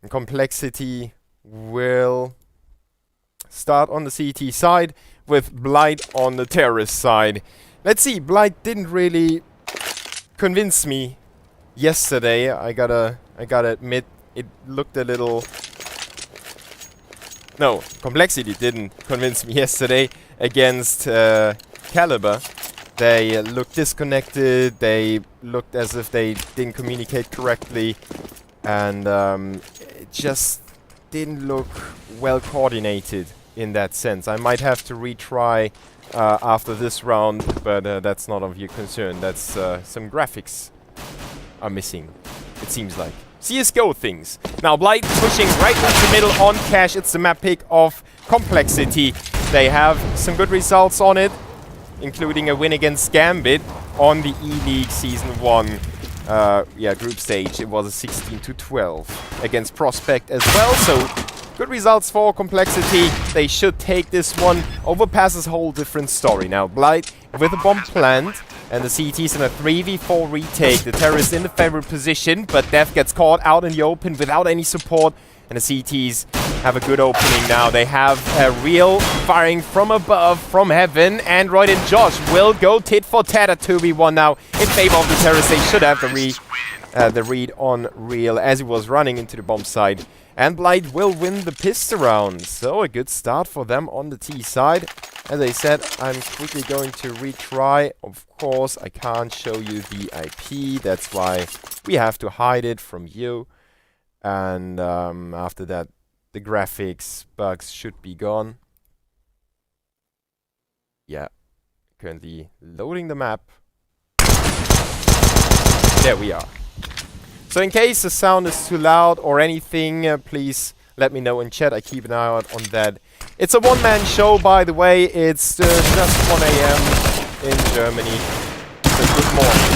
Complexity will start on the CT side with Blight on the terrorist side. Let's see, Blight didn't really convince me yesterday. I gotta admit, it looked a little... No, Complexity didn't convince me yesterday against Caliber. They looked disconnected, they looked as if they didn't communicate correctly, and it just didn't look well coordinated in that sense. I might have to retry after this round, but that's not of your concern. That's some graphics are missing, it seems like. CSGO things. Now Blight pushing right into the middle on cash. It's the map pick of Complexity. They have some good results on it, including a win against Gambit on the E-League Season 1 group stage. It was a 16-12 against Prospect as well, so good results for Complexity. They should take this one. Overpass is a whole different story. Now Blight with a bomb plant, and the CT's in a 3v4 retake. The terrorist in the favorite position, but Death gets caught out in the open without any support, and the CTs have a good opening now. They have a real firing from above, from heaven. Android and Josh will go tit for tat at 2v1 now in favor of the terrorists. They should have the read on real as he was running into the bomb side. And Blight will win the pistol round. So a good start for them on the T side. As I said, I'm quickly going to retry. Of course, I can't show you the IP. That's why we have to hide it from you. And after that, the graphics bugs should be gone. Yeah, currently loading the map. There we are. So in case the sound is too loud or anything, please let me know in chat. I keep an eye out on that. It's a one-man show, by the way. It's just 1 AM in Germany. So good morning.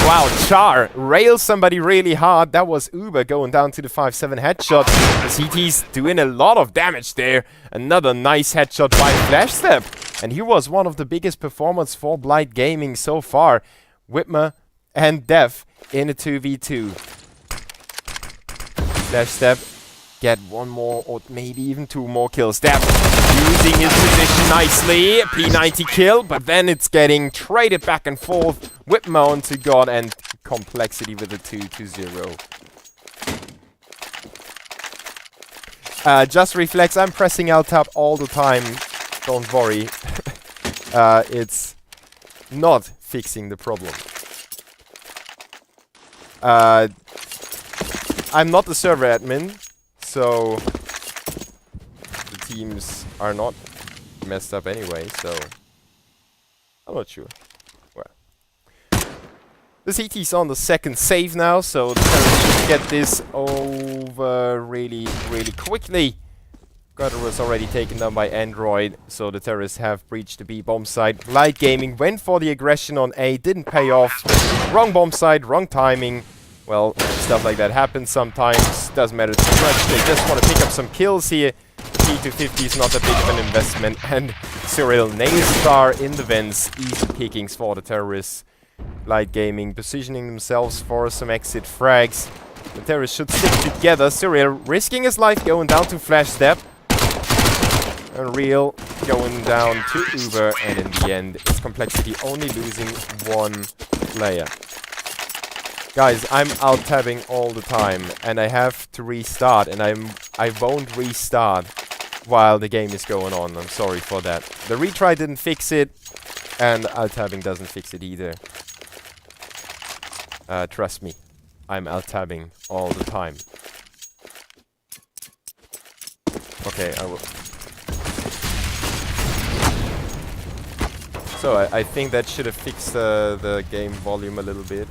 Wow, Char rails somebody really hard. That was Uber going down to the 5-7 headshot. The CT's doing a lot of damage there. Another nice headshot by Flashstep. And he was one of the biggest performers for Blight Gaming so far. Whitmer and Dev in a 2v2. Flashstep get one more or maybe even two more kills. Dev using his position nicely. P90 kill, but then it's getting traded back and forth. Whitmer onto God and Complexity with a 2-0. Just reflex, I'm pressing L-tab all the time. Don't worry. It's not fixing the problem. I'm not the server admin, so the teams are not messed up anyway, so I'm not sure. Well, the CT's on the second save now, so the terrorists should get this over really quickly. Gutter was already taken down by Android, so the terrorists have breached the B bomb site. Blight Gaming went for the aggression on A, didn't pay off. Wrong bomb site, wrong timing. Well, stuff like that happens sometimes. Doesn't matter too much. They just want to pick up some kills here. P250 is not that big of an investment. And Cyril Nailstar in the vents. Easy pickings for the terrorists. Blight Gaming positioning themselves for some exit frags. The terrorists should stick together. Cyril risking his life going down to Flashstep. And Real going down to Uber. And in the end, it's Complexity only losing one player. Guys, I'm alt-tabbing all the time, and I have to restart, and I won't restart while the game is going on. I'm sorry for that. The retry didn't fix it, and alt-tabbing doesn't fix it either. Trust me, I'm alt-tabbing all the time. Okay, I will. So I think that should have fixed the game volume a little bit.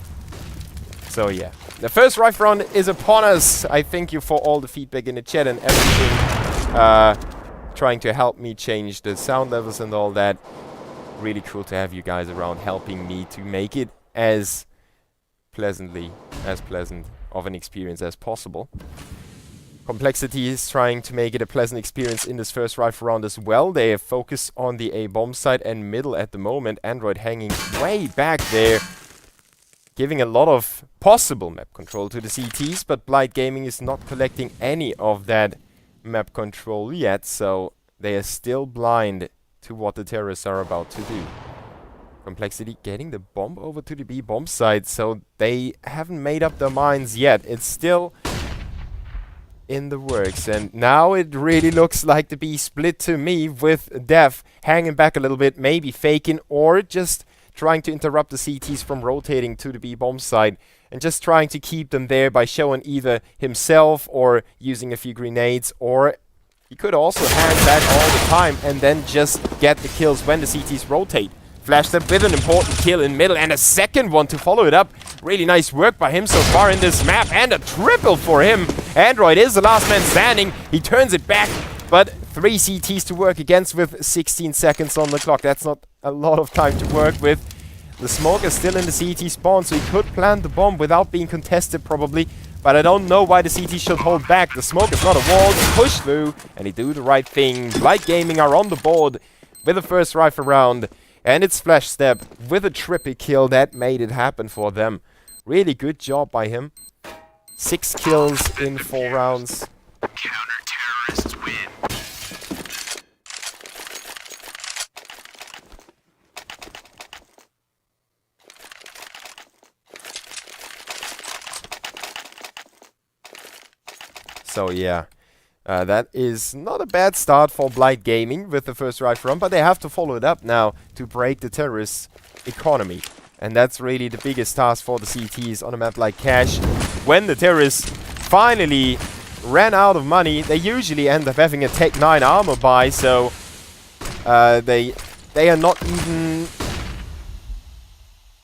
So yeah, the first rifle round is upon us. I thank you for all the feedback in the chat and everything. Trying to help me change the sound levels and all that. Really cool to have you guys around helping me to make it as pleasant of an experience as possible. Complexity is trying to make it a pleasant experience in this first rifle round as well. They have focused on the A bomb site and middle at the moment. Android hanging way back there. giving a lot of possible map control to the CTs, but Blight Gaming is not collecting any of that map control yet, so they are still blind to what the terrorists are about to do. Complexity getting the bomb over to the B bomb site, so they haven't made up their minds yet. It's still in the works, and now it really looks like the B split to me, with Dev hanging back a little bit, maybe faking or just trying to interrupt the CTs from rotating to the B bomb site and just trying to keep them there by showing either himself or using a few grenades, or he could also hang back all the time and then just get the kills when the CTs rotate. FlashStep with an important kill in middle and a second one to follow it up. Really nice work by him so far in this map, and a triple for him. Android is the last man standing. He turns it back, but 3 CTs to work against with 16 seconds on the clock. That's not a lot of time to work with. The smoke is still in the CT spawn, so he could plant the bomb without being contested probably. But I don't know why the CT should hold back. The smoke is not a wall to push through, and he do the right thing. Blight Gaming are on the board with the first rifle round. And it's FlashStep with a triple kill that made it happen for them. Really good job by him. 6 kills in 4 rounds. Counter-terrorists win. So yeah, that is not a bad start for Blight Gaming with the first rifle run, but they have to follow it up now to break the terrorist economy. And that's really the biggest task for the CTs on a map like Cache. When the terrorists finally ran out of money, they usually end up having a Tech 9 armor buy, so they are not even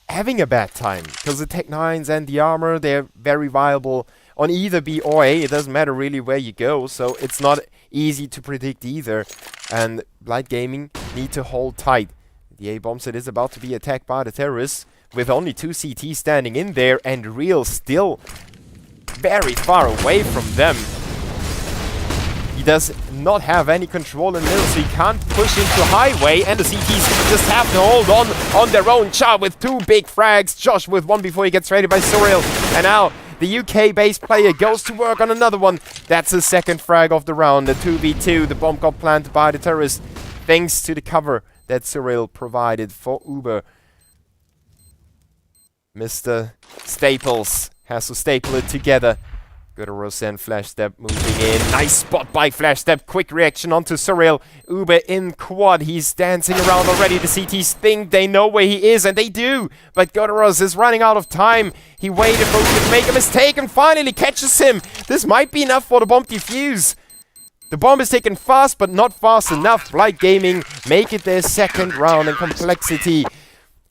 having a bad time, because the Tech 9s and the armor, they're very viable on either B or A. It doesn't matter really where you go, so it's not easy to predict either. And Blight Gaming need to hold tight. The A bomb set is about to be attacked by the terrorists, with only 2 CTs standing in there, and Real still very far away from them. He does not have any control in middle, so he can't push into highway, and the CTs just have to hold on their own. Cha with 2 big frags, Josh with 1 before he gets traded by Surreal, and now the UK-based player goes to work on another one. That's the second frag of the round. The 2v2, the bomb got planted by the terrorists, thanks to the cover that Surreal provided for Uber. Mr. Staples has to staple it together. Godoros and FlashStep moving in. Nice spot by FlashStep. Quick reaction onto Surreal. Uber in quad. He's dancing around already. The CTs think they know where he is, and they do. But Godoros is running out of time. He waited for Uber to make a mistake and finally catches him. This might be enough for the bomb defuse. The bomb is taken fast, but not fast enough. Blight Gaming make it their second round, and Complexity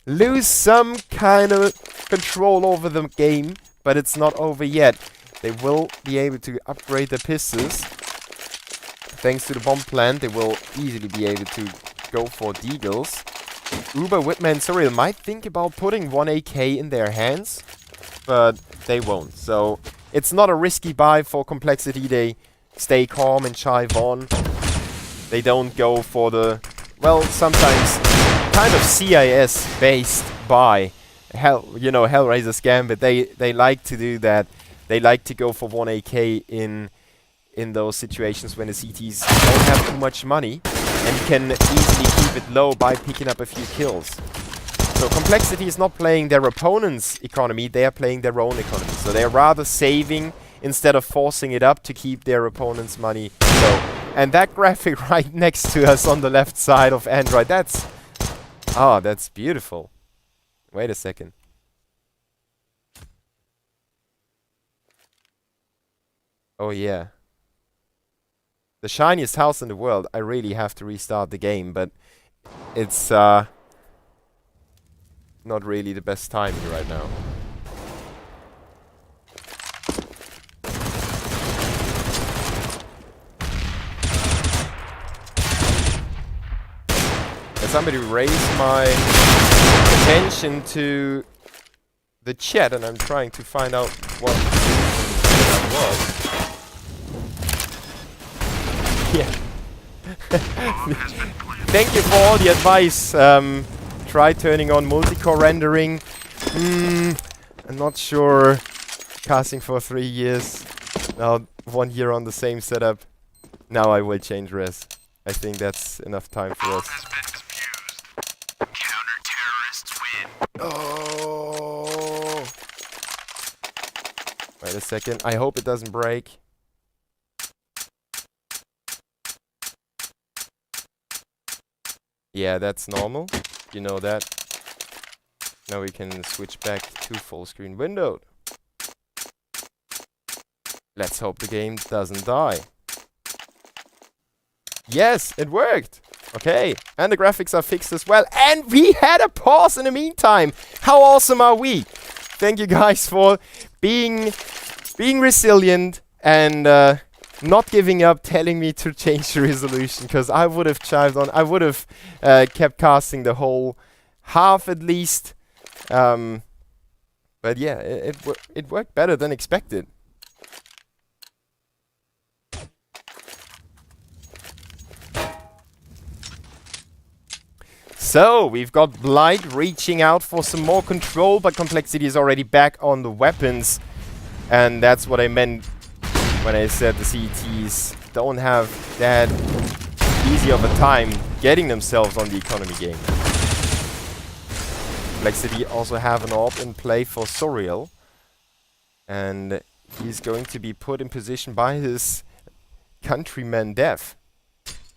lose some kind of control over the game, but it's not over yet. They will be able to upgrade their pistols. Thanks to the bomb plant, they will easily be able to go for deagles. Uber, Whitman, Surreal might think about putting 1 AK in their hands, but they won't. So it's not a risky buy for Complexity. They stay calm and chive on. They don't go for the, well, sometimes kind of CIS-based buy. Hellraiser's Gambit, they like to do that. They like to go for 1 AK in those situations when the CTs don't have too much money and can easily keep it low by picking up a few kills. So Complexity is not playing their opponent's economy, they are playing their own economy. So they are rather saving instead of forcing it up to keep their opponent's money low. And that graphic right next to us on the left side of Android, that's beautiful. Wait a second. Oh yeah. The shiniest house in the world. I really have to restart the game, but it's not really the best timing right now. Somebody raised my attention to the chat, and I'm trying to find out what that was. Yeah. Thank you for all the advice. Try turning on multi-core rendering. I'm not sure. Casting for 3 years. Now 1 year on the same setup. Now I will change res. I think that's enough time for us. Counter-terrorists win. Oh! Wait a second. I hope it doesn't break. Yeah, that's normal. You know that. Now we can switch back to full screen windowed. Let's hope the game doesn't die. Yes, it worked! Okay, and the graphics are fixed as well. And we had a pause in the meantime! How awesome are we? Thank you guys for being resilient and not giving up, telling me to change the resolution, because I would have chived on. I would have kept casting the whole half at least. But yeah, it worked better than expected. So, we've got Blight reaching out for some more control, but Complexity is already back on the weapons. And that's what I meant when I said the CTs don't have that easy of a time getting themselves on the economy game. Complexity also have an AWP in play for Surreal. And he's going to be put in position by his countryman Dev.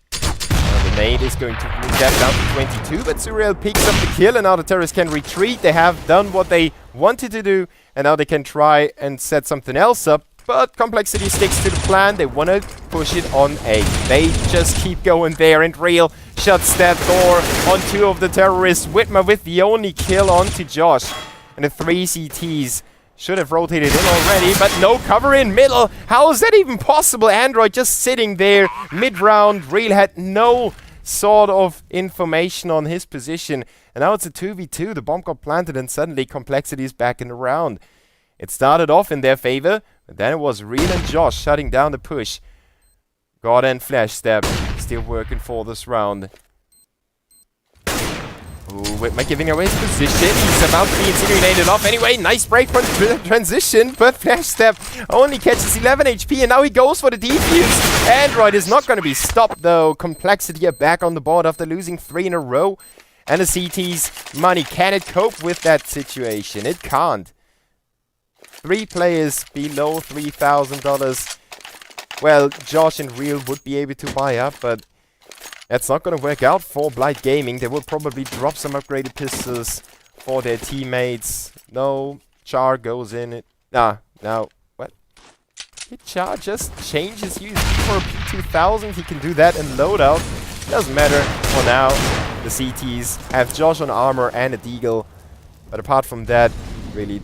The nade is going to move that down to 22, but Surreal picks up the kill, and now the terrorists can retreat. They have done what they wanted to do, and now they can try and set something else up. But Complexity sticks to the plan. They want to push it on A. They just keep going there, and Real shuts that door on 2 of the terrorists. Whitmer with the only kill onto Josh. And the 3 CTs should have rotated in already, but no cover in middle. How is that even possible? Android just sitting there mid-round. Real had no sort of information on his position. And now it's a 2v2. The bomb got planted, and suddenly Complexity is back in the round. It started off in their favor, but then it was Real and Josh shutting down the push. God and Flash Step still working for this round. Ooh, Whitmer giving away his position. He's about to be incinerated off anyway. Nice break from transition, but Flash Step only catches 11 HP, and now he goes for the defuse. Android is not going to be stopped, though. Complexity are back on the board after losing 3 in a row. And the CT's money, can it cope with that situation? It can't. 3 players below $3,000. Well, Josh and Real would be able to buy up, but that's not going to work out for Blight Gaming. They will probably drop some upgraded pistols for their teammates. No, Char goes in it. Nah, now, what? Did Char just change his USP for a P2000? He can do that in loadout. Doesn't matter for now. The CTs have Josh on armor and a deagle. But apart from that, really,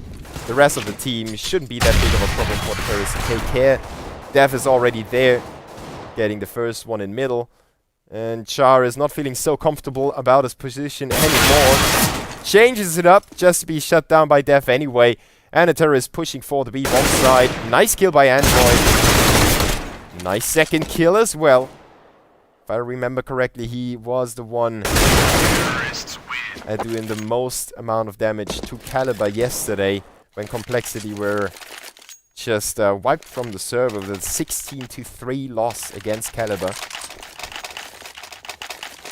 the rest of the team shouldn't be that big of a problem for the terrorists to take care. Dev is already there, getting the first one in middle. And Char is not feeling so comfortable about his position anymore. Changes it up just to be shut down by Dev anyway. And the terrorist pushing for the B-bomb side. Nice kill by Android. Nice second kill as well. If I remember correctly, he was the one doing the most amount of damage to Caliber yesterday, when Complexity were just wiped from the server with a 16-3 loss against Caliber.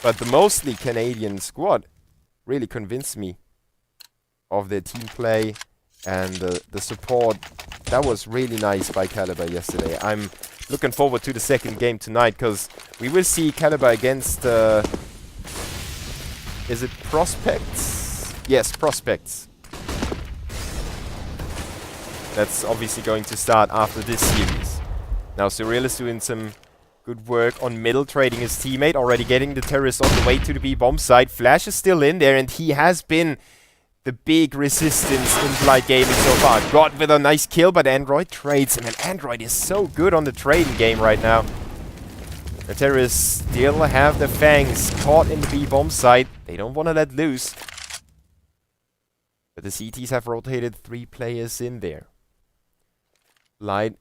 But the mostly Canadian squad really convinced me of their team play and the support. That was really nice by Caliber yesterday. I'm looking forward to the second game tonight, because we will see Caliber against... is it Prospects? Yes, Prospects. That's obviously going to start after this series. Now, Surreal is doing some good work on middle, trading his teammate, already getting the terrorist on the way to the B-bomb side. Flash is still in there, and he has been the big resistance in Blight Gaming so far. Got with a nice kill, but Android trades him, and Android is so good on the trading game right now. The terrorists still have the fangs caught in the B-bomb side. They don't want to let loose. But the CTs have rotated 3 players in there. Blight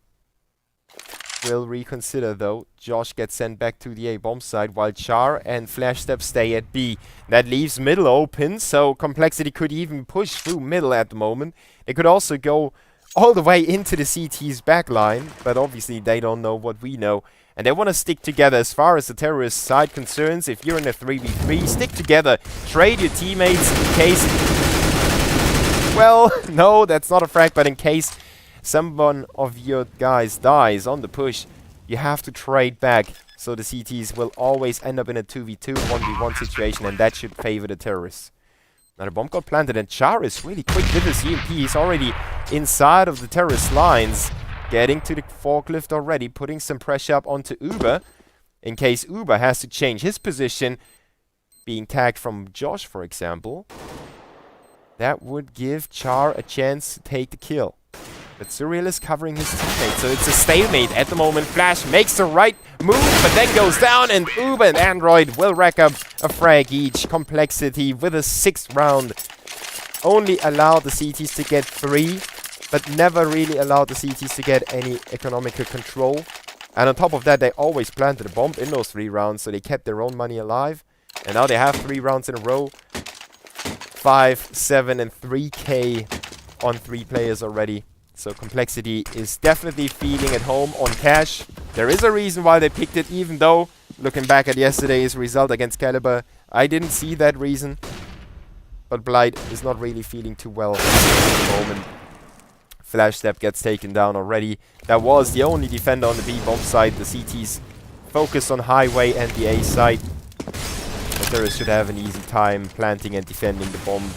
will reconsider though. Josh gets sent back to the A bomb side while Char and Flashstep stay at B. That leaves middle open, so Complexity could even push through middle at the moment. They could also go all the way into the CT's backline, but obviously they don't know what we know. And they want to stick together as far as the terrorist side concerns. If you're in a 3v3, stick together. Trade your teammates in case... Well, no, that's not a frag, but in case someone of your guys dies on the push, you have to trade back. So the CTs will always end up in a 2v2, 1v1 situation, and that should favor the terrorists. Now the bomb got planted, and Char is really quick with his EMP. He's already inside of the terrorist lines. Getting to the forklift already, putting some pressure up onto Uber. In case Uber has to change his position, being tagged from Josh, for example. That would give Char a chance to take the kill. But Surreal is covering his teammate, so it's a stalemate at the moment. Flash makes the right move, but then goes down, and Uber and Android will rack up a frag each. Complexity with a 6th round. Only allowed the CTs to get 3. But never really allowed the CTs to get any economical control. And on top of that, they always planted a bomb in those 3 rounds, so they kept their own money alive. And now they have 3 rounds in a row. 5, 7, and 3k on 3 players already. So Complexity is definitely feeling at home on cash. There is a reason why they picked it, even though, looking back at yesterday's result against Caliber, I didn't see that reason. But Blight is not really feeling too well at the moment. Flashstep gets taken down already. That was the only defender on the B bomb side. The CTs focus on highway and the A side. The terrorists should have an easy time planting and defending the bomb.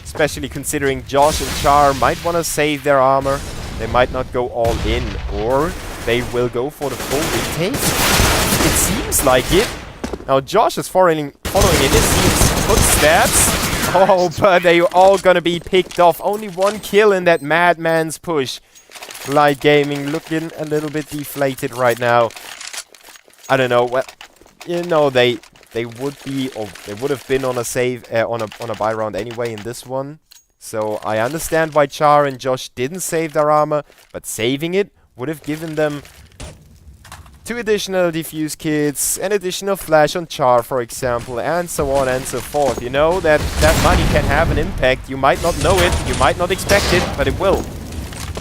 Especially considering Josh and Char might want to save their armor. They might not go all in, or they will go for the full retake. It seems like it. Now Josh is following in his team's footsteps. Oh, but they're all gonna be picked off. Only 1 kill in that madman's push. Light Gaming looking a little bit deflated right now. I don't know. Well, you know, they would be, or they would have been on a save on a buy round anyway in this one. So I understand why Char and Josh didn't save their armor, but saving it would have given them 2 additional defuse kits, an additional flash on Char, for example, and so on and so forth. You know that money can have an impact. You might not know it, you might not expect it, but it will.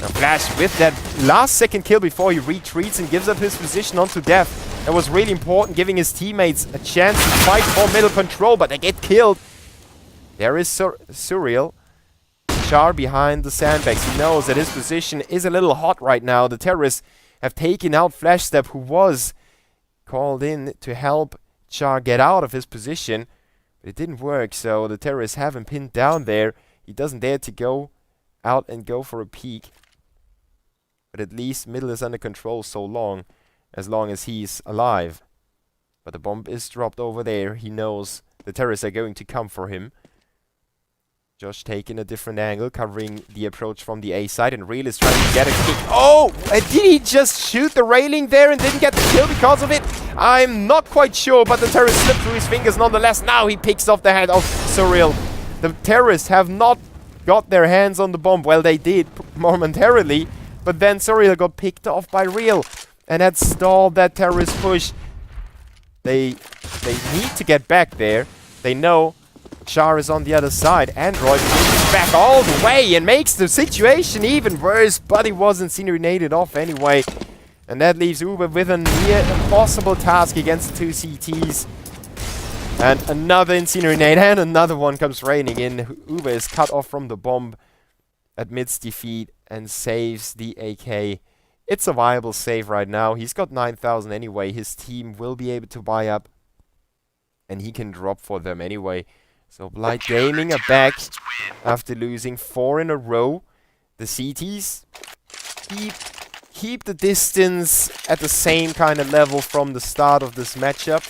Now Flash with that last second kill before he retreats and gives up his position onto death. That was really important, giving his teammates a chance to fight for middle control, but they get killed. There is Surreal. Char behind the sandbags. He knows that his position is a little hot right now. The terrorists have taken out Flashstep, who was called in to help Char get out of his position. But it didn't work, so the terrorists have him pinned down there. He doesn't dare to go out and go for a peek. But at least middle is under control so long as he's alive. But the bomb is dropped over there. He knows the terrorists are going to come for him. Josh taking a different angle, covering the approach from the A side, and Real is trying to get a kick. Oh! Did he just shoot the railing there and didn't get the kill because of it? I'm not quite sure, but the terrorist slipped through his fingers nonetheless. Now he picks off the head of Surreal. The terrorists have not got their hands on the bomb. Well, they did momentarily, but then Surreal got picked off by Real, and that stalled that terrorist push. They need to get back there. They know Char is on the other side. Android moves back all the way and makes the situation even worse, but he was incinerated off anyway. And that leaves Uber with a near impossible task against the 2 CTs. And another incinerate, and another one comes raining in. Uber is cut off from the bomb, admits defeat, and saves the AK. It's a viable save right now. He's got 9,000 anyway. His team will be able to buy up, and he can drop for them anyway. So Blight Gaming are back after losing 4 in a row. The CTs keep the distance at the same kind of level from the start of this matchup.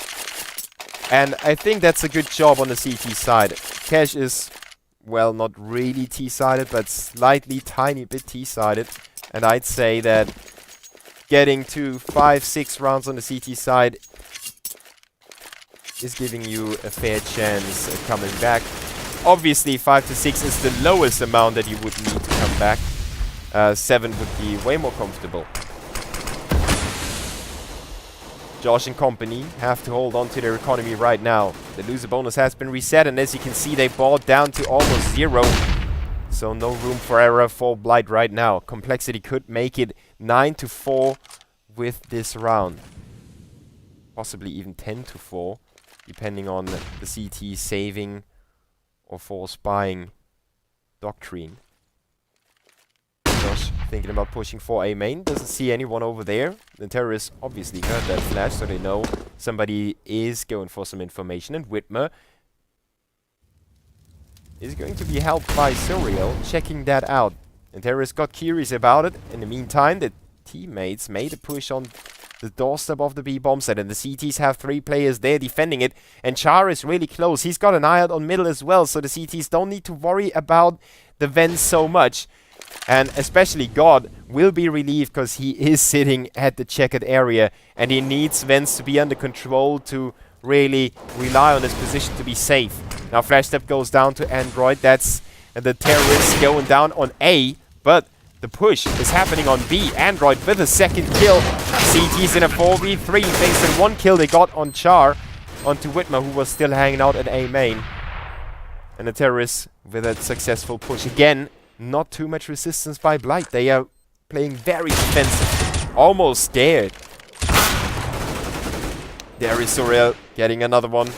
And I think that's a good job on the CT side. Cash is, well, not really T-sided, but slightly tiny bit T-sided. And I'd say that getting to 5-6 rounds on the CT side is giving you a fair chance of coming back. Obviously, 5 to 6 is the lowest amount that you would need to come back. 7 would be way more comfortable. Josh and company have to hold on to their economy right now. The loser bonus has been reset, and as you can see, they bought down to almost 0. So no room for error for Blight right now. Complexity could make it 9-4 with this round. Possibly even 10-4, depending on the CT saving or false buying doctrine. Josh thinking about pushing for A main. Doesn't see anyone over there. The terrorists obviously heard that flash, so they know somebody is going for some information. And Whitmer is going to be helped by Surreal, checking that out. And terrorists got curious about it. In the meantime, the teammates made a push on the doorstep of the B bomb set, and the CTs have 3 players there defending it. And Char is really close. He's got an eye out on middle as well, so the CTs don't need to worry about the vents so much. And especially God will be relieved because he is sitting at the checkered area, and he needs vents to be under control to really rely on his position to be safe. Now flash step goes down to Android. That's the terrorists going down on A, but the push is happening on B. Android with a 2nd kill. CT's in a 4v3 thanks to 1 kill they got on Char onto Whitmer, who was still hanging out at A main. And the terrorists with a successful push again. Not too much resistance by Blight. They are playing very defensive. Almost scared. There is Surreal getting another one.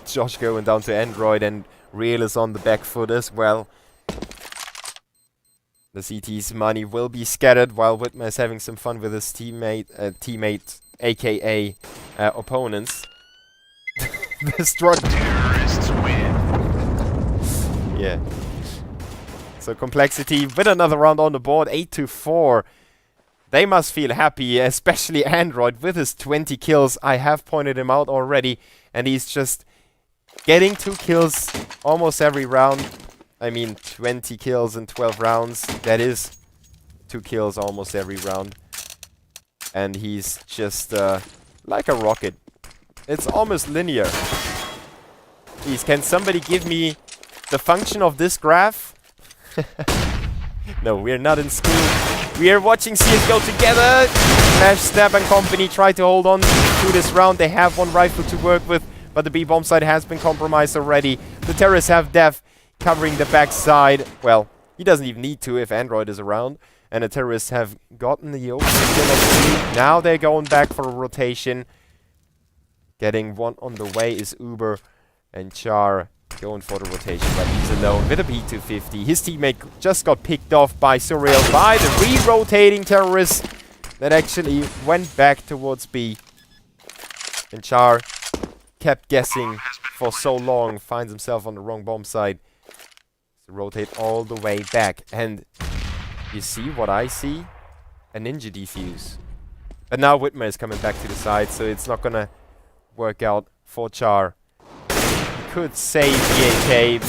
Josh going down to Android, and Real is on the back foot as well. The CT's money will be scattered while Whitmer is having some fun with his teammate, aka opponents. The struggle. Terrorists win. Yeah. So Complexity with another round on the board, 8-4. They must feel happy, especially Android with his 20 kills. I have pointed him out already, and he's just getting 2 kills almost every round. I mean, 20 kills in 12 rounds. That is 2 kills almost every round. And he's just like a rocket. It's almost linear. Please, can somebody give me the function of this graph? No, we're not in school. We are watching CSGO together. Flash, Stab and company try to hold on to this round. They have 1 rifle to work with, but the B bomb side has been compromised already. The terrorists have Death covering the backside. Well, he doesn't even need to if Android is around. And the terrorists have gotten the open kill of 2. Now they're going back for a rotation. Getting 1 on the way is Uber, and Char going for the rotation, but he's alone with a P250. His teammate just got picked off by Surreal by the re-rotating terrorists that actually went back towards B. And Char kept guessing for so long, finds himself on the wrong bomb side. So rotate all the way back, and you see what I see? A ninja defuse. But now Whitmer is coming back to the side, so it's not gonna work out for Char. He could save the AK,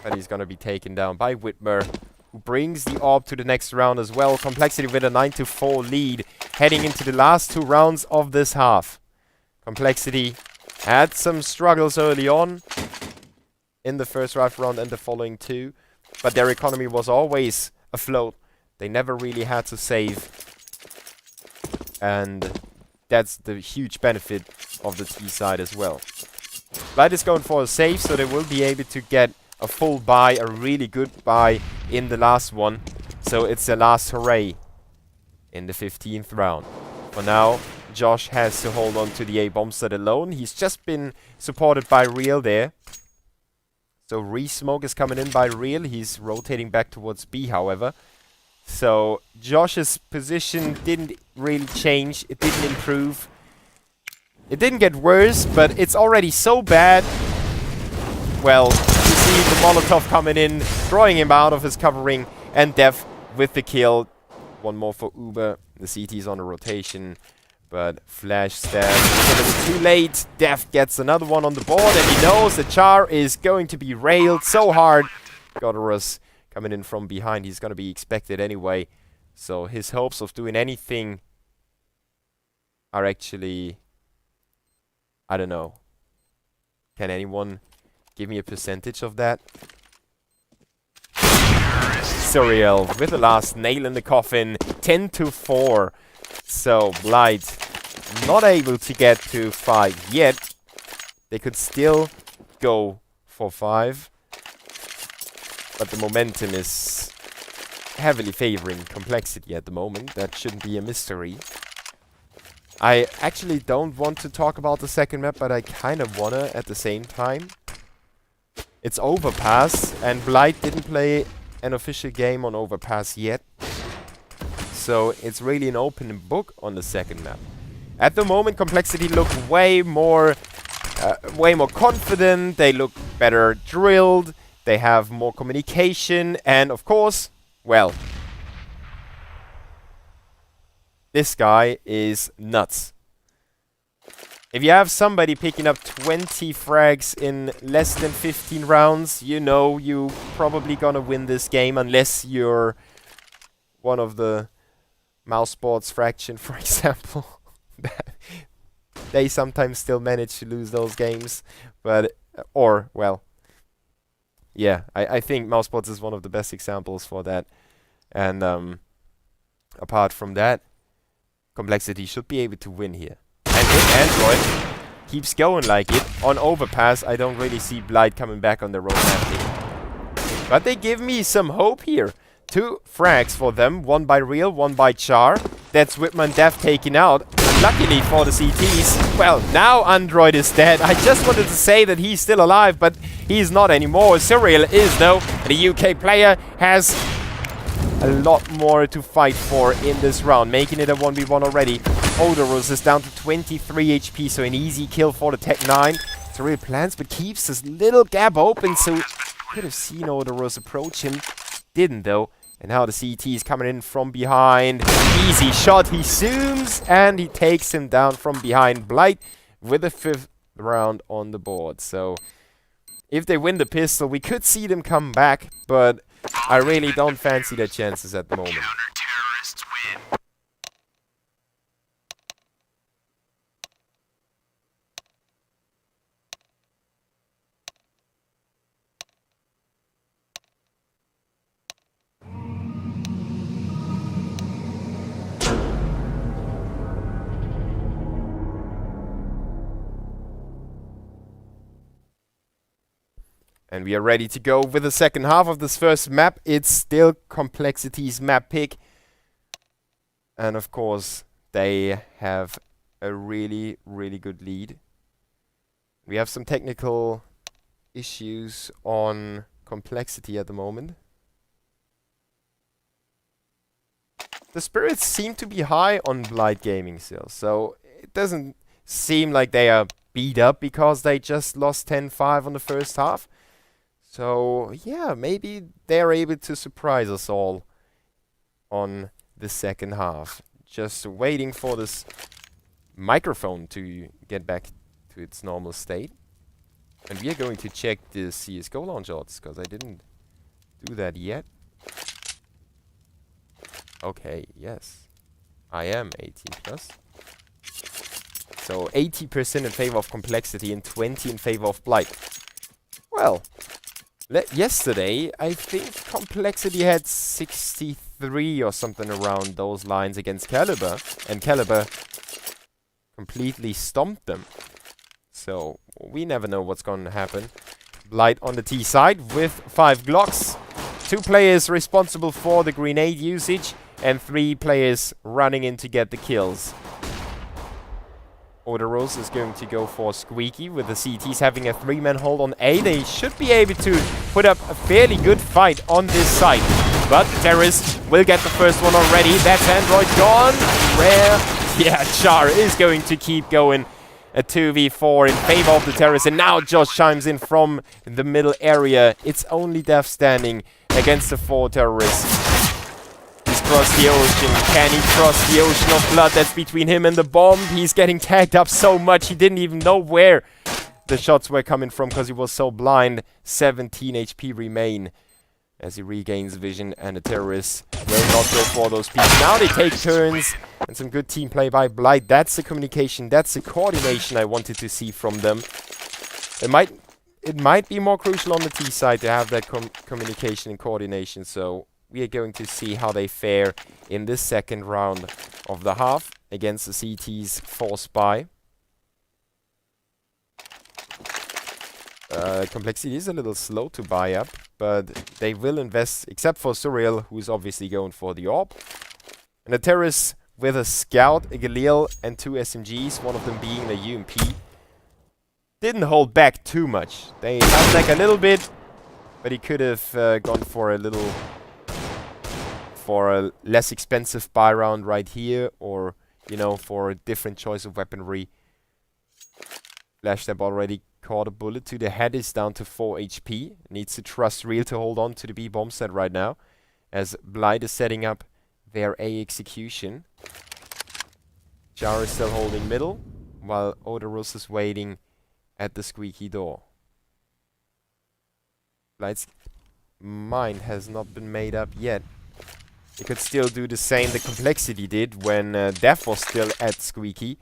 but he's gonna be taken down by Whitmer, who brings the AWP to the next round as well. Complexity with a 9-4 lead, heading into the last 2 rounds of this half. Complexity had some struggles early on in the first round and the following 2, but their economy was always afloat. They never really had to save, and that's the huge benefit of the T side as well. Blight is going for a save, so they will be able to get a full buy, a really good buy in the last one. So it's the last hooray in the 15th round. For now, Josh has to hold on to the A bomb set alone. He's just been supported by Real there. So Re-Smoke is coming in by Real. He's rotating back towards B, however. So Josh's position didn't really change. It didn't improve. It didn't get worse, but it's already so bad. Well, you see the Molotov coming in, drawing him out of his covering, and Death with the kill. 1 more for Uber. The CT's on a rotation, but Flash Stab a little too late. Death gets another one on the board, and he knows that Char is going to be railed so hard. Godorus coming in from behind. He's going to be expected anyway. So his hopes of doing anything are actually, I don't know. Can anyone give me a percentage of that? Suriel with the last nail in the coffin. 10-4. So Blight not able to get to 5 yet. They could still go for 5. But the momentum is heavily favoring Complexity at the moment. That shouldn't be a mystery. I actually don't want to talk about the second map, but I kind of wanna at the same time. It's Overpass, and Blight didn't play an official game on Overpass yet. So it's really an open book on the second map. At the moment, Complexity look way more confident. They look better drilled. They have more communication, and of course, well, this guy is nuts. If you have somebody picking up 20 frags in less than 15 rounds, you know you probably gonna win this game unless you're one of the Mouse Sports fraction, for example. They sometimes still manage to lose those games, but or well, yeah, I think Mouse Sports is one of the best examples for that. And apart from that, Complexity should be able to win here. And if Android keeps going like it, on Overpass, I don't really see Blight coming back on the roadmap here. But they give me some hope here. 2 frags for them, 1 by Real, 1 by Char. That's Whitman Def taken out. Luckily for the CTs, well, now Android is dead. I just wanted to say that he's still alive, but he's not anymore. Suriel is, though. The UK player has a lot more to fight for in this round, making it a 1v1 already. Odorous is down to 23 HP, so an easy kill for the Tech 9. Suriel plans, but keeps this little gap open, so could have seen Odorous approach him. Didn't, though. And now the CT is coming in from behind. Easy shot. He zooms and he takes him down from behind. Blight with the 5th round on the board. So if they win the pistol, we could see them come back, but I really don't fancy their chances at the moment. Counter-terrorists win. And we are ready to go with the second half of this first map. It's still Complexity's map pick. And of course, they have a really, really good lead. We have some technical issues on Complexity at the moment. The spirits seem to be high on Blight Gaming still. So it doesn't seem like they are beat up because they just lost 10-5 on the first half. So, yeah, maybe they're able to surprise us all on the second half. Just waiting for this microphone to get back to its normal state. And we are going to check the CSGO launch odds, because I didn't do that yet. Okay, yes. I am 18 plus. So 80% in favor of Complexity and 20 in favor of Blight. Well, yesterday, I think Complexity had 63 or something around those lines against Caliber, and Caliber completely stomped them. So, we never know what's going to happen. Blight on the T side with 5 Glocks. 2 players responsible for the grenade usage, and 3 players running in to get the kills. Odorous is going to go for Squeaky with the CTs having a 3-man hold on A. They should be able to put up a fairly good fight on this side. But the terrorist will get the first one already. That's Android gone. Rare. Yeah, Char is going to keep going. A 2v4 in favor of the terrorist. And now Josh chimes in from the middle area. It's only Def standing against the 4 terrorists. Cross the ocean. Can he cross the ocean of blood that's between him and the bomb? He's getting tagged up so much he didn't even know where the shots were coming from because he was so blind. 17 HP remain as he regains vision, and the terrorists will not go for those peaks. Now they take turns, and some good team play by Blight. That's the communication, that's the coordination I wanted to see from them. It might be more crucial on the T side to have that communication and coordination, so we are going to see how they fare in this second round of the half against the CT's forced buy. Complexity is a little slow to buy up, but they will invest, except for Surreal, who's obviously going for the AWP. And the Terrace with a Scout, a Galil, and 2 SMGs, one of them being the UMP. Didn't hold back too much. They held back a little bit, but he could have gone for a less expensive buy round right here, or, you know, for a different choice of weaponry. Flashstep already caught a bullet to the head, is down to 4 HP. Needs to trust Real to hold on to the B bomb set right now, as Blight is setting up their A execution. Jar is still holding middle, while Odorus is waiting at the squeaky door. Blight's mind has not been made up yet. He could still do the same the Complexity did when Def was still at squeaky.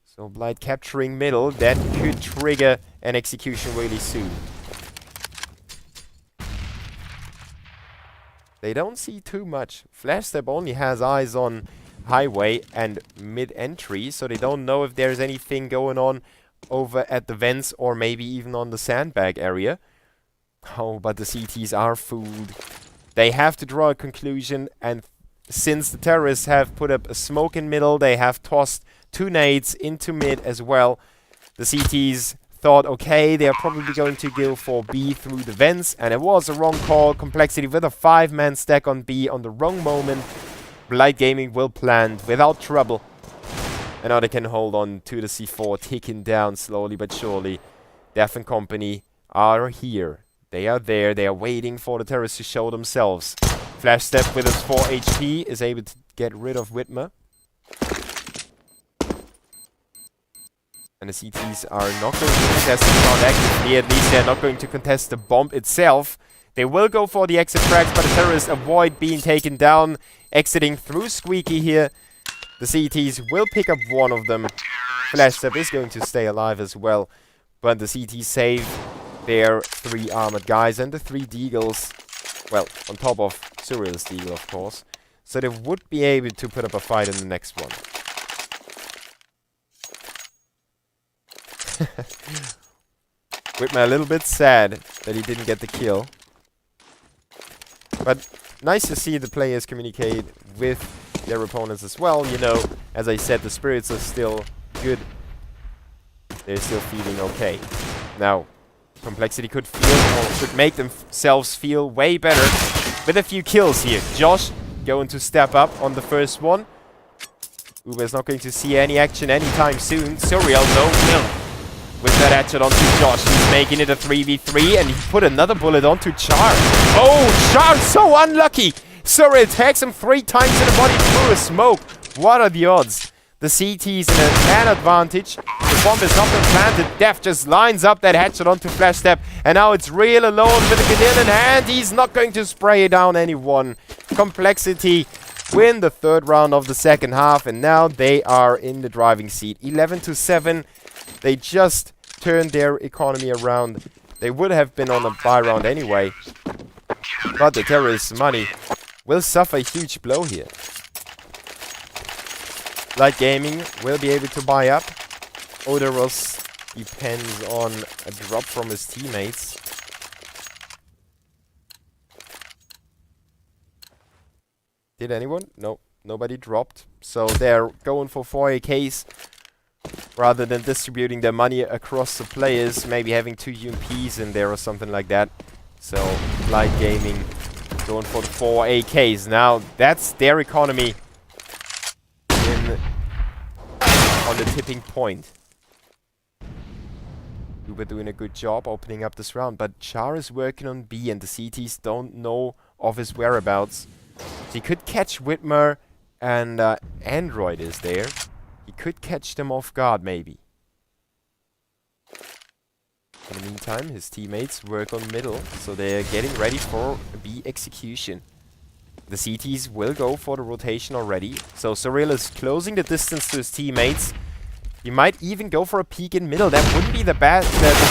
So Blight capturing middle, that could trigger an execution really soon. They don't see too much. Flashstep only has eyes on highway and mid-entry, so they don't know if there's anything going on over at the vents or maybe even on the sandbag area. Oh, but the CTs are fooled. They have to draw a conclusion, and since the terrorists have put up a smoke in middle, they have tossed 2 nades into mid as well. The CTs thought, okay, they are probably going to go for B through the vents, and it was a wrong call. Complexity with a 5-man stack on B on the wrong moment. Blight Gaming will plant without trouble. And now they can hold on to the C4, ticking down slowly but surely. Def and company are here. They are there. They are waiting for the terrorists to show themselves. Flashstep with his 4 HP is able to get rid of Whitmer. And the CTs are not going to contest the round actively. At least they're not going to contest the bomb itself. They will go for the exit frags, but the terrorists avoid being taken down. Exiting through Squeaky here. The CTs will pick up one of them. Flashstep is going to stay alive as well. But the CTs save their 3 armored guys and the 3 Deagles. Well, on top of Surreal's Deagle, of course. So they would be able to put up a fight in the next one. Whitmer a little bit sad that he didn't get the kill. But nice to see the players communicate with their opponents as well. You know, as I said, the spirits are still good. They're still feeling okay. Now, Complexity could feel, or should make themselves feel way better with a few kills here. Josh going to step up on the first one. Uber's not going to see any action anytime soon. Surreal, though, will. With that headshot onto Josh, he's making it a 3v3, and he put another bullet onto Char. Oh, Char, so unlucky! Surreal tags him 3 times in the body through a smoke. What are the odds? The CT's in an advantage. The bomb is not been planted. Def just lines up that headshot onto Flashstep, and now it's Real alone with a Gadil in hand. He's not going to spray down anyone. Complexity win the 3rd round of the second half, and now they are in the driving seat. 11-7. They just turned their economy around. They would have been on a buy round anyway. But the terrorists' money will suffer a huge blow here. Blight Gaming will be able to buy up. Odorus depends on a drop from his teammates. Did anyone? No, nobody dropped. So they're going for 4 AKs. Rather than distributing their money across the players, maybe having 2 UMPs in there or something like that. So, Blight Gaming going for the 4 AKs. Now, that's their economy on the tipping point. Uber doing a good job opening up this round, but Char is working on B and the CTs don't know of his whereabouts. So he could catch Whitmer, and Android is there. He could catch them off guard, maybe. In the meantime, his teammates work on middle, so they're getting ready for a B execution. The CTs will go for the rotation already, so Surreal is closing the distance to his teammates. He might even go for a peek in middle. That wouldn't be the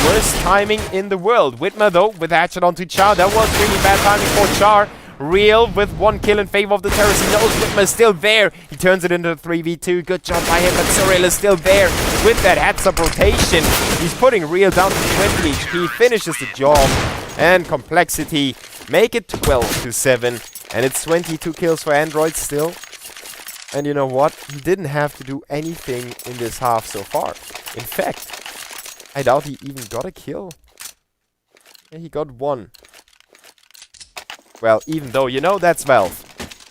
worst timing in the world. Whitmer, though, with headshot onto Char. That was really bad timing for Char. Real with 1 kill in favor of the Terrace. He knows Whitmer is still there. He turns it into a 3v2. Good job by him, but Surreal is still there with that heads-up rotation. He's putting Real down to 20 HP. Finishes the job. And Complexity make it 12-7. And it's 22 kills for Android still. And you know what? He didn't have to do anything in this half so far. In fact, I doubt he even got a kill. Yeah, he got 1. Well, even though, you know, that's Valve.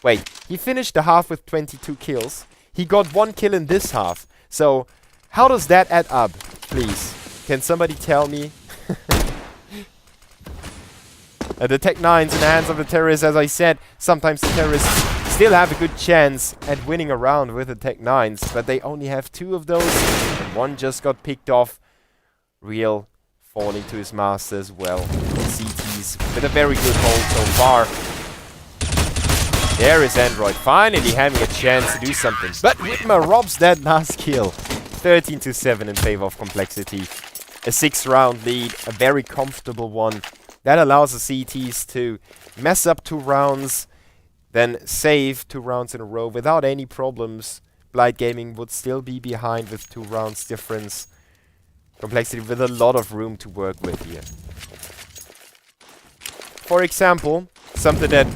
Wait, he finished the half with 22 kills. He got 1 kill in this half. So, how does that add up? Please, can somebody tell me? The Tech 9's in the hands of the terrorists, as I said. Sometimes the terrorists still have a good chance at winning a round with the Tech 9's, but they only have 2 of those. And 1 just got picked off. Real falling to his master as well. CT's with a very good hold so far. There is Android finally having a chance to do something. But Whitmer robs that last kill. 13-7 in favor of Complexity. A 6-round lead, a very comfortable one. That allows the CTs to mess up 2 rounds, then save 2 rounds in a row without any problems. Blight Gaming would still be behind with 2 rounds difference. Complexity with a lot of room to work with here. For example, something that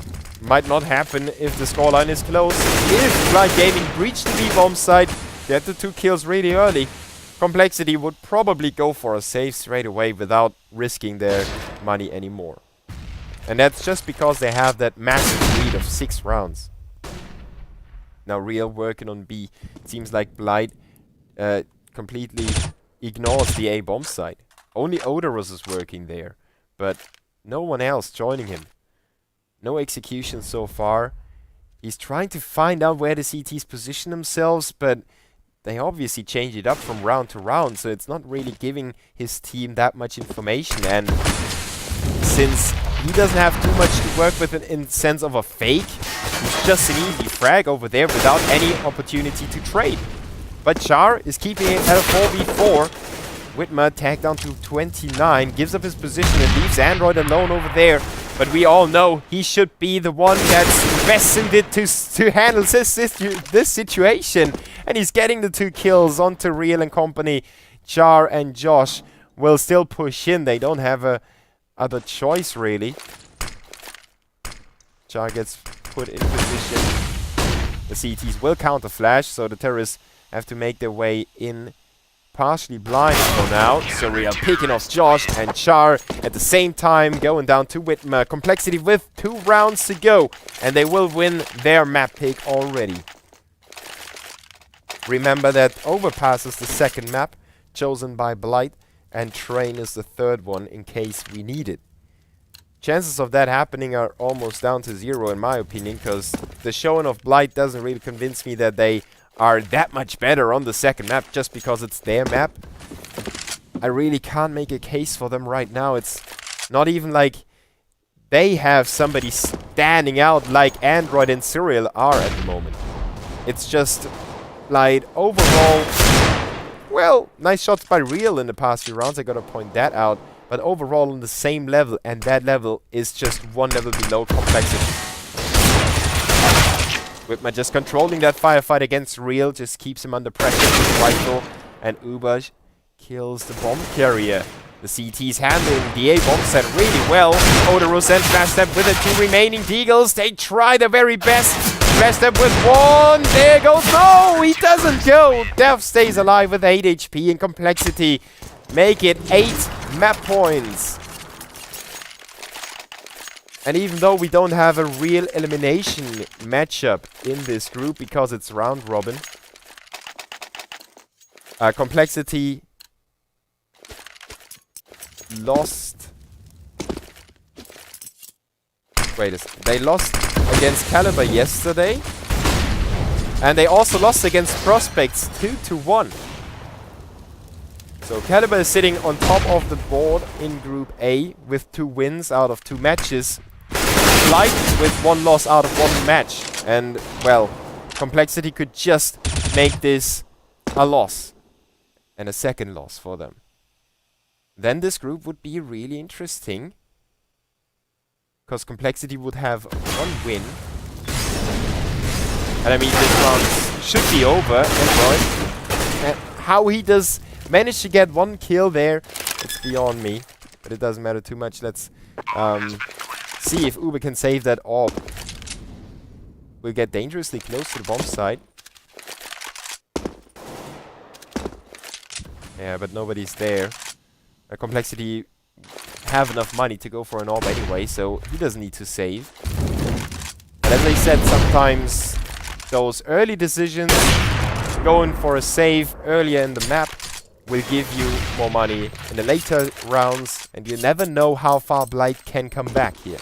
might not happen if the scoreline is close. If Blight Gaming breached the B-bomb site, get the 2 kills really early, Complexity would probably go for a save straight away without risking their money anymore. And that's just because they have that massive lead of 6 rounds. Now Real working on B. It seems like Blight completely ignores the A bomb site. Only Odorous is working there, but no one else joining him. No execution so far. He's trying to find out where the CTs position themselves, but they obviously change it up from round to round, so it's not really giving his team that much information. And since he doesn't have too much to work with in sense of a fake, it's just an easy frag over there without any opportunity to trade. But Char is keeping it at a 4v4. Whitmer tagged down to 29, gives up his position and leaves Android alone over there. But we all know he should be the one that's best suited to handle this situation. And he's getting the 2 kills onto Real and company. Char and Josh will still push in. They don't have a other choice really. Char gets put in position. The CTs will counter flash, so the terrorists have to make their way in partially blind for now. So Real picking off Josh and Char at the same time going down to Whitmer. Complexity with 2 rounds to go, and they will win their map pick already. Remember that Overpass is the 2nd map chosen by Blight, and Train is the 3rd one in case we need it. Chances of that happening are almost down to 0 in my opinion, because the showing of Blight doesn't really convince me that they are that much better on the 2nd map just because it's their map. I really can't make a case for them right now. It's not even like they have somebody standing out like Android and Serial are at the moment. It's just like overall, well, nice shots by Real in the past few rounds, I gotta point that out. But overall on the same level, and that level is just 1 level below Complexity. Whitmer just controlling that firefight against Real, just keeps him under pressure with rifle, and Ubaj kills the bomb carrier. The CT's handling the A-bomb set really well. Odorous and Flash Step with the 2 remaining Deagles. They try their very best. Flash Step with 1. There goes. No, he doesn't go. Death stays alive with 8 HP and Complexity. Make it 8 map points. And even though we don't have a real elimination matchup in this group because it's round robin, Complexity lost. Wait a second. They lost against Caliber yesterday, and they also lost against Prospects 2-1. So Caliber is sitting on top of the board in Group A with 2 wins out of 2 matches. Blight with 1 loss out of 1 match. And, well, Complexity could just make this a loss. And a 2nd loss for them. Then this group would be really interesting. because Complexity would have 1 win. And I mean, this round should be over, and how he does manage to get 1 kill there, it's beyond me. But it doesn't matter too much. Let's see if Uber can save that orb. We'll get dangerously close to the bomb site. Yeah, but nobody's there. Complexity have enough money to go for an orb anyway, so he doesn't need to save. But as I said, sometimes those early decisions, going for a save earlier in the map, will give you more money in the later rounds, and you never know how far Blight can come back here.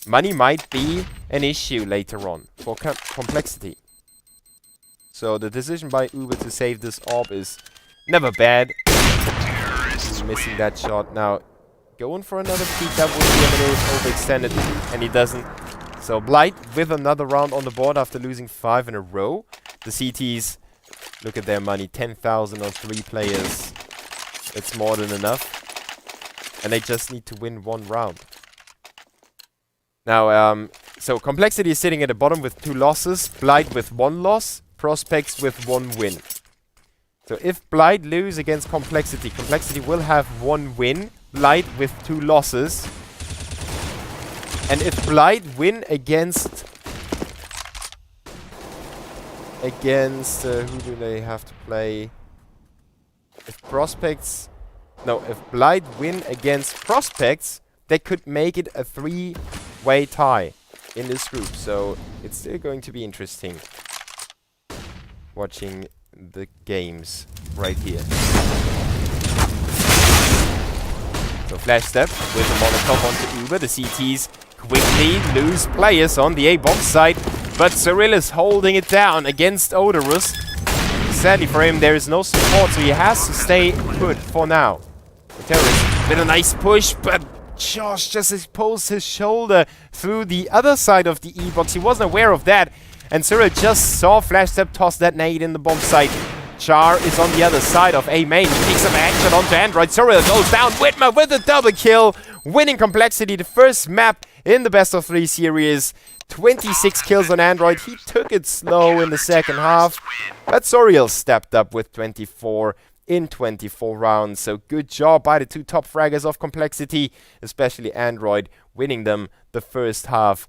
Money might be an issue later on for Complexity. So the decision by Uber to save this orb is never bad. Missing that shot. Now, going for another peek, that would be a little overextended, and he doesn't. So Blight with another round on the board after losing 5 in a row. The CTs, look at their money, 10,000 on 3 players. It's more than enough. And they just need to win 1 round. Now, so Complexity is sitting at the bottom with 2 losses. Blight with 1 loss. Prospects with 1 win. So if Blight lose against Complexity, Complexity will have 1 win. Blight with 2 losses. And if Blight win against who do they have to play? If Prospects, no, if Blight win against Prospects, they could make it a 3-way tie in this group. So it's still going to be interesting watching the games right here. So Flash Step with a Molotov onto Uber. The CTs quickly lose players on the A bomb site, but Cyril is holding it down against Odorous. Sadly for him, there is no support, so he has to stay put for now. The terrorist did a nice push, but Josh just exposed his shoulder through the other side of the E-box. He wasn't aware of that, and Cyril just saw Flash Step toss that nade in the bomb site. Char is on the other side of A main. He takes some action onto Android. Cyril goes down. Whitmer with a double kill, winning Complexity, the first map in the best of 3 series. 26 kills on Android. He took it slow in the second half, but Soriel stepped up with 24 in 24 rounds. So good job by the 2 top fraggers of Complexity, especially Android, winning them the first half.